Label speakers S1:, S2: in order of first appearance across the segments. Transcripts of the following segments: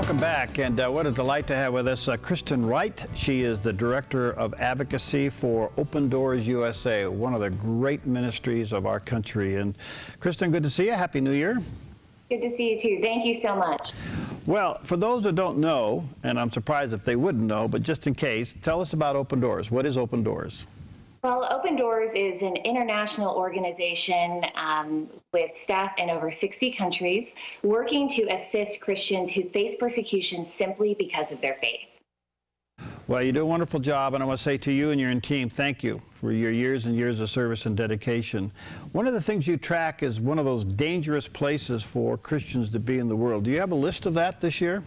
S1: Welcome back, and what a delight to have with us Kristen Wright. She is the Director of Advocacy for Open Doors USA, one of the great ministries of our country. And Kristen, good to see you. Happy New Year.
S2: Good to see you too. Thank you so much.
S1: Well, for those that don't know, and I'm surprised if they wouldn't know, but just in case, tell us about Open Doors. What is Open Doors?
S2: Well, Open Doors is an international organization with staff in over 60 countries working to assist Christians who face persecution simply because of their faith.
S1: Well, you do a wonderful job, and I want to say to you and your team, thank you for your years and years of service and dedication. One of the things you track is one of those dangerous places for Christians to be in the world. Do you have a list of that this year?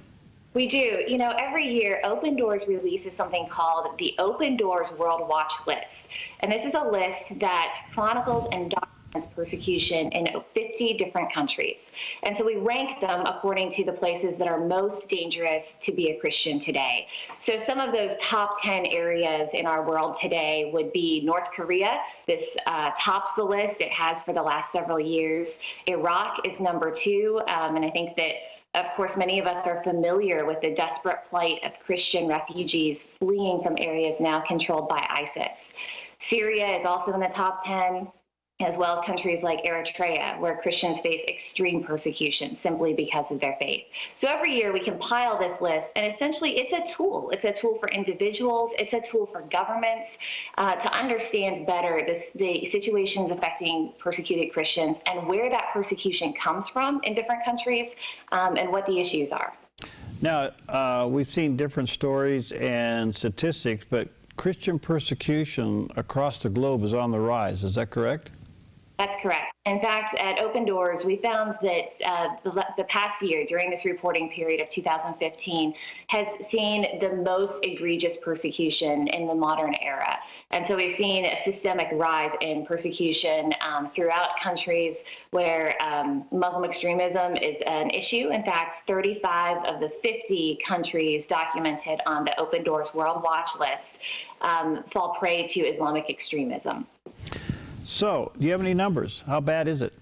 S2: We do. You know, every year, Open Doors releases something called the Open Doors World Watch List. And this is a list that chronicles and documents persecution in 50 different countries. And so we rank them according to the places that are most dangerous to be a Christian today. So some of those top 10 areas in our world today would be North Korea. This tops the list. It has for the last several years. Iraq is number 2. And I think that, of course, many of us are familiar with the desperate plight of Christian refugees fleeing from areas now controlled by ISIS. Syria is also in the top 10, as well as countries like Eritrea, where Christians face extreme persecution simply because of their faith. So every year we compile this list, and essentially it's a tool. It's a tool for individuals. It's a tool for governments to understand better the situations affecting persecuted Christians and where that persecution comes from in different countries and what the issues are.
S1: Now, we've seen different stories and statistics, but Christian persecution across the globe is on the rise. Is that correct?
S2: That's correct. In fact, at Open Doors, we found that the past year, during this reporting period of 2015, has seen the most egregious persecution in the modern era. And so we've seen a systemic rise in persecution throughout countries where Muslim extremism is an issue. In fact, 35 of the 50 countries documented on the Open Doors World Watch List fall prey to Islamic extremism.
S1: So, do you have any numbers? How bad is it?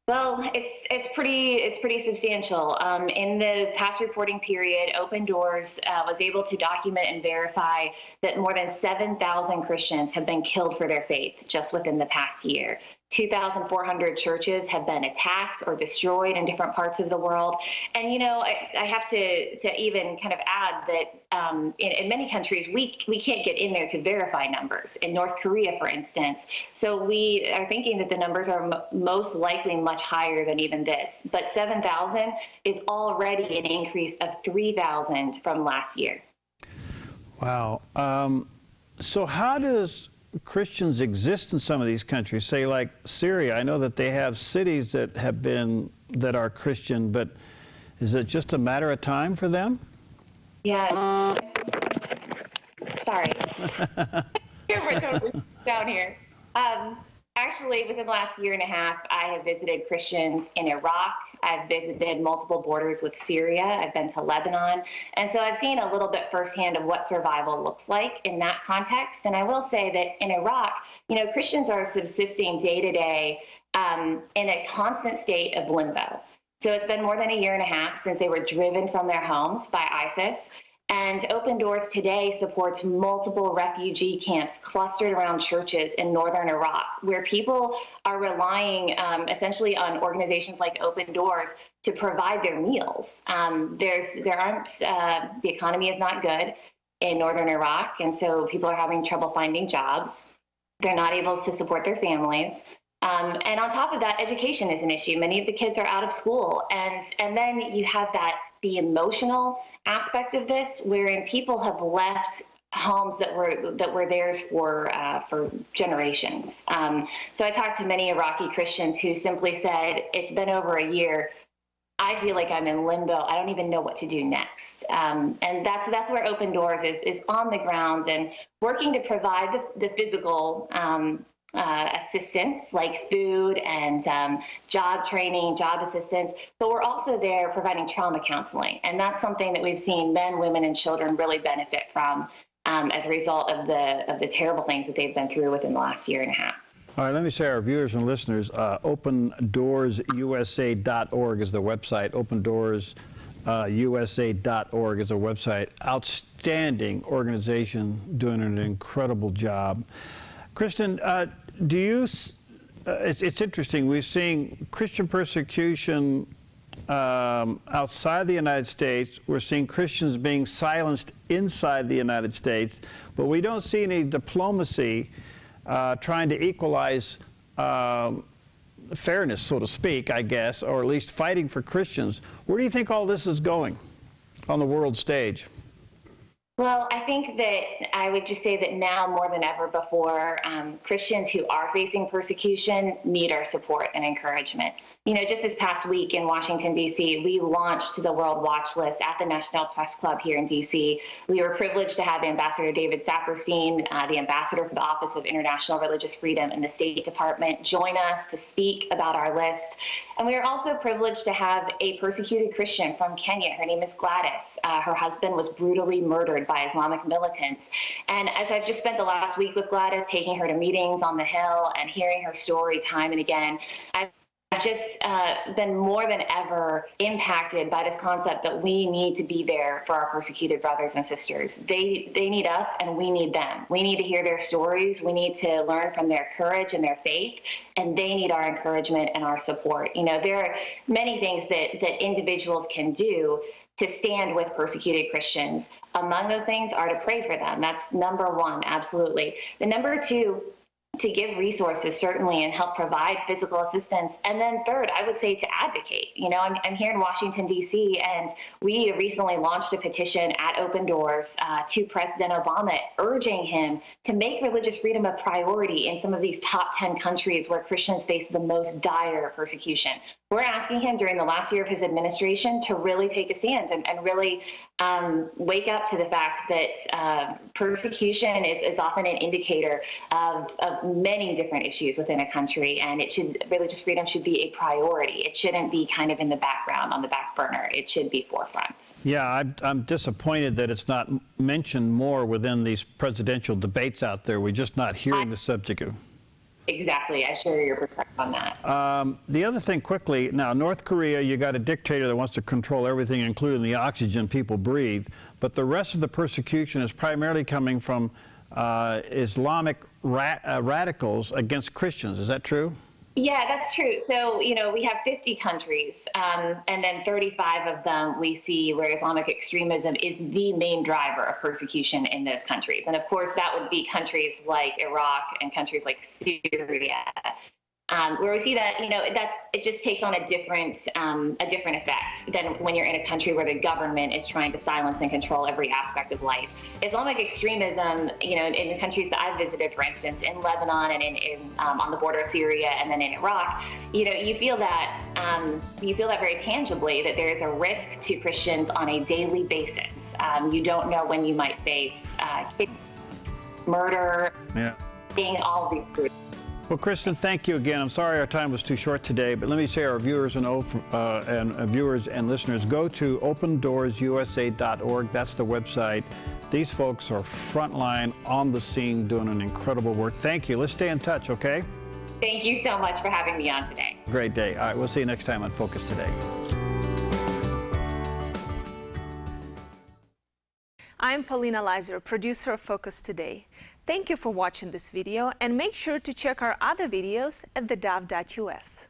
S2: Well, it's pretty substantial. In the past reporting period, Open Doors was able to document and verify that more than 7,000 Christians have been killed for their faith just within the past year. 2,400 churches have been attacked or destroyed in different parts of the world. And, you know, I have to even kind of add that in many countries, we can't get in there to verify numbers. In North Korea, for instance. So we are thinking that the numbers are most likely much higher than even this. But 7,000 is already an increase of 3,000 from last year. Wow.
S1: So how does Christians exist in some of these countries? Say like Syria, I know that they have cities that are Christian, but is it just a matter of time for them?
S2: Yeah. Sorry. We're totally down here. Actually, within the last year and a half, I have visited Christians in Iraq. I've visited multiple borders with Syria. I've been to Lebanon. And so I've seen a little bit firsthand of what survival looks like in that context. And I will say that in Iraq, you know, Christians are subsisting day to day in a constant state of limbo. So it's been more than a year and a half since they were driven from their homes by ISIS. And Open Doors today supports multiple refugee camps clustered around churches in northern Iraq, where people are relying essentially on organizations like Open Doors to provide their meals. The economy is not good in northern Iraq, and so people are having trouble finding jobs. They're not able to support their families. And on top of that, education is an issue. Many of the kids are out of school. And then you have the emotional aspect of this, wherein people have left homes that were theirs for generations. So I talked to many Iraqi Christians who simply said, it's been over a year. I feel like I'm in limbo. I don't even know what to do next. And that's where Open Doors is on the ground and working to provide the physical assistance like food and job training, job assistance, but we're also there providing trauma counseling. And that's something that we've seen men, women, and children really benefit from as a result of the terrible things that they've been through within the last year and a half.
S1: All right, let me say our viewers and listeners, opendoorsusa.org is the website, usa.org is a website. Outstanding organization, doing an incredible job. Kristen, it's interesting. We're seeing Christian persecution outside the United States. We're seeing Christians being silenced inside the United States, but we don't see any diplomacy trying to equalize fairness, so to speak, I guess, or at least fighting for Christians. Where do you think all this is going on the world stage?
S2: Well, I think that I would just say that now more than ever before, Christians who are facing persecution need our support and encouragement. You know, just this past week in Washington, D.C., we launched the World Watch List at the National Press Club here in D.C. We were privileged to have Ambassador David Saperstein, the ambassador for the Office of International Religious Freedom in the State Department, join us to speak about our list. And we are also privileged to have a persecuted Christian from Kenya. Her name is Gladys. Her husband was brutally murdered by Islamic militants. And as I've just spent the last week with Gladys, taking her to meetings on the Hill and hearing her story time and again, I've just been more than ever impacted by this concept that we need to be there for our persecuted brothers and sisters. They need us and we need them. We need to hear their stories. We need to learn from their courage and their faith, and they need our encouragement and our support. You know, there are many things that individuals can do to stand with persecuted Christians. Among those things are to pray for them. That's number one, absolutely. The number two, to give resources, certainly, and help provide physical assistance. And then third, I would say to advocate. You know, I'm here in Washington, D.C., and we recently launched a petition at Open Doors to President Obama, urging him to make religious freedom a priority in some of these top 10 countries where Christians face the most dire persecution. We're asking him during the last year of his administration to really take a stand and really wake up to the fact that persecution is often an indicator of many different issues within a country, and religious freedom should be a priority. It shouldn't be kind of in the background, on the back burner. It should be forefront. Yeah,
S1: I'm disappointed that it's not mentioned more within these presidential debates out there. We're just not hearing the subject of.
S2: Exactly. I share your perspective on that.
S1: The other thing quickly, now, North Korea, you got a dictator that wants to control everything, including the oxygen people breathe, but the rest of the persecution is primarily coming from Islamic radicals against Christians. Is that true?
S2: Yeah, that's true. So, you know, we have 50 countries, and then 35 of them we see where Islamic extremism is the main driver of persecution in those countries. And of course, that would be countries like Iraq and countries like Syria, where we see that, you know, it just takes on a different effect than when you're in a country where the government is trying to silence and control every aspect of life. Islamic extremism, you know, in the countries that I've visited, for instance, in Lebanon and on the border of Syria and then in Iraq, you know, you feel that very tangibly, that there is a risk to Christians on a daily basis. You don't know when you might face murder, all of these groups.
S1: Well, Kristen, thank you again. I'm sorry our time was too short today, but let me say our viewers and listeners, go to opendoorsusa.org. That's the website. These folks are frontline, on the scene, doing an incredible work. Thank you. Let's stay in touch, okay?
S2: Thank you so much for having me on today.
S1: Great day. All right, we'll see you next time on Focus Today.
S3: I'm Paulina Leiser, producer of Focus Today. Thank you for watching this video, and make sure to check our other videos at theDove.us.